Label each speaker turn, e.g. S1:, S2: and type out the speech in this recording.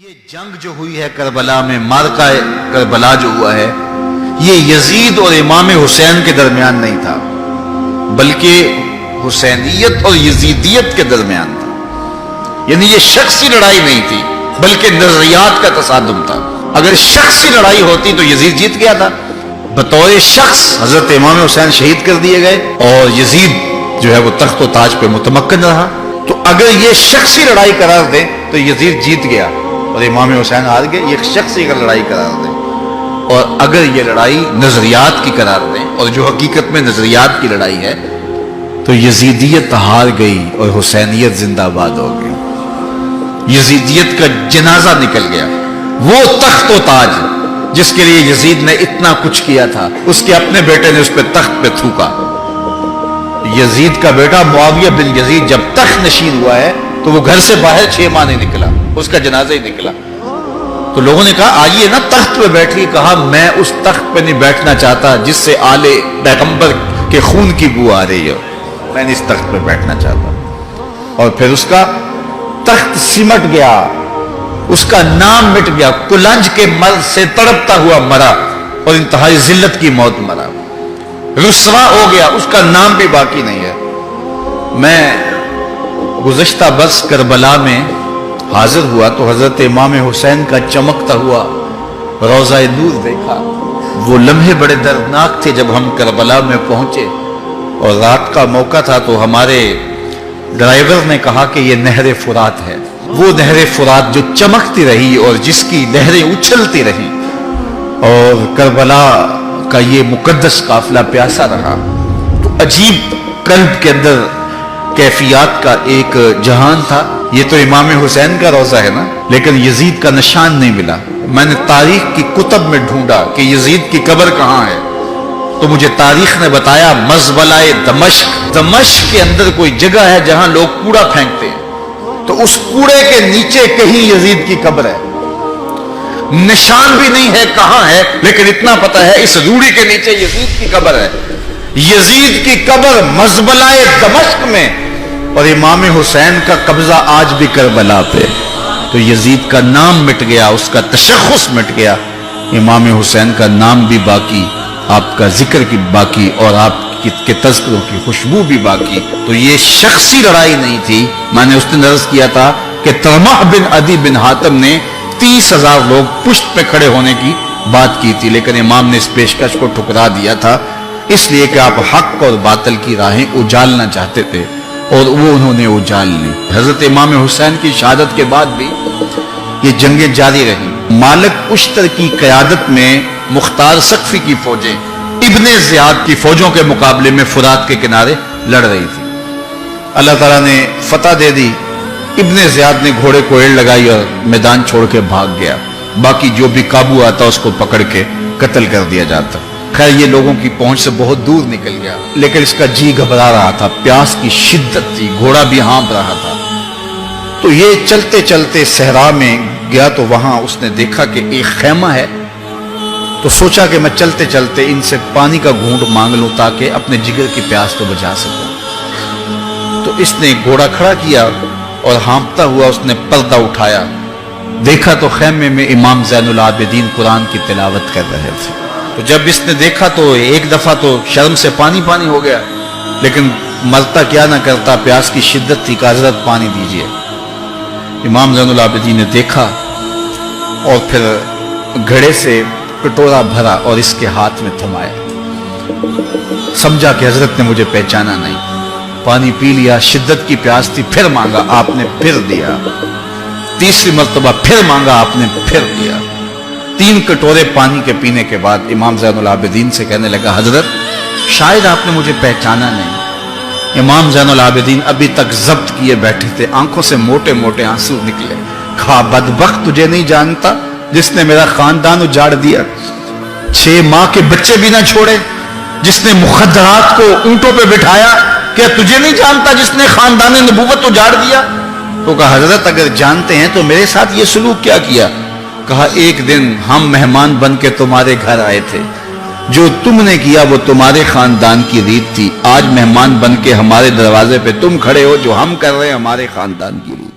S1: یہ جنگ جو ہوئی ہے کربلا میں، مارکہ کربلا جو ہوا ہے، یہ یزید اور امام حسین کے درمیان نہیں تھا، بلکہ حسینیت اور یزیدیت کے درمیان تھا۔ یعنی یہ شخصی لڑائی نہیں تھی بلکہ نظریات کا تصادم تھا۔ اگر شخصی لڑائی ہوتی تو یزید جیت گیا تھا، بطور شخص حضرت امام حسین شہید کر دیے گئے اور یزید جو ہے وہ تخت و تاج پہ متمکن رہا۔ تو اگر یہ شخصی لڑائی قرار دیں تو یزید جیت گیا اور امام حسین ہار گئے، یہ شخصی اگر لڑائی قرار دیں۔ اور اگر یہ لڑائی نظریات کی قرار دیں، اور جو حقیقت میں نظریات کی لڑائی ہے، تو یزیدیت ہار گئی اور حسینیت زندہ باد ہو گئی۔ یزیدیت کا جنازہ نکل گیا۔ وہ تخت و تاج جس کے لیے یزید نے اتنا کچھ کیا تھا، اس کے اپنے بیٹے نے اس پہ تخت پہ تھوکا۔ یزید کا بیٹا معاویہ بن یزید جب تخت نشین ہوا ہے تو وہ گھر سے باہر 6 ماہ نہیں نکلا، اس کا جنازہ ہی نکلا۔ تو لوگوں نے کہا آئیے نا تخت پہ بیٹھیے، کہا میں اس تخت پہ نہیں بیٹھنا چاہتا جس سے آل پیغمبر کے خون کی بو آ رہی ہے، میں نہیں اس تخت پہ بیٹھنا چاہتا۔ اور پھر اس کا تخت سمٹ گیا، اس کا نام مٹ گیا، کلنج کے مرض سے تڑپتا ہوا مرا اور انتہائی ذلت کی موت مرا، رسوا ہو گیا، اس کا نام بھی باقی نہیں ہے۔ میں گزشتہ برس کربلا میں حاضر ہوا تو حضرت امام حسین کا چمکتا ہوا روضہ نور دیکھا۔ وہ لمحے بڑے دردناک تھے جب ہم کربلا میں پہنچے اور رات کا موقع تھا، تو ہمارے ڈرائیور نے کہا کہ یہ نہر فرات ہے، وہ نہر فرات جو چمکتی رہی اور جس کی لہریں اچھلتی رہیں، اور کربلا کا یہ مقدس قافلہ پیاسا رہا۔ تو عجیب قلب کے اندر کیفیات کا ایک جہان تھا۔ یہ تو امام حسین کا روضہ ہے نا، لیکن یزید کا نشان نہیں ملا۔ میں نے تاریخ کی کتب میں ڈھونڈا کہ یزید کی قبر کہاں ہے، تو مجھے تاریخ نے بتایا مزبلہ دمشق، دمشق کے اندر کوئی جگہ ہے جہاں لوگ کوڑا پھینکتے ہیں، تو اس کوڑے کے نیچے کہیں یزید کی قبر ہے۔ نشان بھی نہیں ہے کہاں ہے، لیکن اتنا پتا ہے اس روڑی کے نیچے یزید کی قبر ہے۔ یزید کی قبر مزبلہ دمشق میں، اور امام حسین کا قبضہ آج بھی کربلا پہ۔ تو یزید کا نام مٹ گیا، اس کا تشخص مٹ گیا، امام حسین کا نام بھی باقی، آپ کا ذکر کی باقی، اور آپ کے تذکروں کی خوشبو بھی باقی۔ تو یہ شخصی لڑائی نہیں تھی۔ میں نے اس دن عرض کیا تھا کہ طلحہ بن عدی بن حاتم نے 30,000 لوگ پشت پہ کھڑے ہونے کی بات کی تھی، لیکن امام نے اس پیشکش کو ٹھکرا دیا تھا، اس لیے کہ آپ حق اور باطل کی راہیں اجالنا چاہتے تھے، اور وہ انہوں نے اجال لی۔ حضرت امام حسین کی شہادت کے بعد بھی یہ جنگیں جاری رہیں۔ مالک اشتر کی قیادت میں مختار سقفی کی فوجیں ابن زیاد کی فوجوں کے مقابلے میں فرات کے کنارے لڑ رہی تھی۔ اللہ تعالیٰ نے فتح دے دی، ابن زیاد نے گھوڑے کو ایڑ لگائی اور میدان چھوڑ کے بھاگ گیا، باقی جو بھی قابو آتا اس کو پکڑ کے قتل کر دیا جاتا۔ خیر یہ لوگوں کی پہنچ سے بہت دور نکل گیا، لیکن اس کا جی گھبرا رہا تھا، پیاس کی شدت تھی، گھوڑا بھی ہانپ رہا تھا۔ تو یہ چلتے چلتے صحرا میں گیا تو وہاں اس نے دیکھا کہ ایک خیمہ ہے، تو سوچا کہ میں چلتے چلتے ان سے پانی کا گھونٹ مانگ لوں تاکہ اپنے جگر کی پیاس کو بجھا سکوں۔ تو اس نے گھوڑا کھڑا کیا اور ہانپتا ہوا اس نے پردہ اٹھایا، دیکھا تو خیمے میں امام زین العابدین قرآن کی تلاوت کر رہے تھے۔ تو جب اس نے دیکھا تو ایک دفعہ تو شرم سے پانی پانی ہو گیا، لیکن مرتا کیا نہ کرتا، پیاس کی شدت تھی کہ حضرت پانی دیجئے۔ امام زین العابدین نے دیکھا اور پھر گھڑے سے کٹورا بھرا اور اس کے ہاتھ میں تھمایا، سمجھا کہ حضرت نے مجھے پہچانا نہیں، پانی پی لیا، شدت کی پیاس تھی، پھر مانگا، آپ نے پھر دیا، تیسری مرتبہ پھر مانگا، آپ نے پھر دیا۔ 3 کٹورے پانی کے پینے کے بعد امام زین العابدین سے کہنے لگا حضرت شاید آپ نے مجھے پہچانا نہیں۔ امام زین العابدین ابھی تک ضبط کیے بیٹھے تھے، آنکھوں سے موٹے موٹے آنسو نکلے۔ کہا بدبخت تجھے نہیں جانتا جس نے میرا خاندان اجاڑ دیا، 6 ماہ کے بچے بھی نہ چھوڑے، جس نے مخدرات کو اونٹوں پہ بٹھایا، کیا تجھے نہیں جانتا جس نے خاندان نبوت اجاڑ دیا؟ تو کہا حضرت اگر جانتے ہیں تو میرے ساتھ یہ سلوک کیا کیا؟ کہا ایک دن ہم مہمان بن کے تمہارے گھر آئے تھے، جو تم نے کیا وہ تمہارے خاندان کی ریت تھی، آج مہمان بن کے ہمارے دروازے پہ تم کھڑے ہو، جو ہم کر رہے ہیں ہمارے خاندان کی ریت۔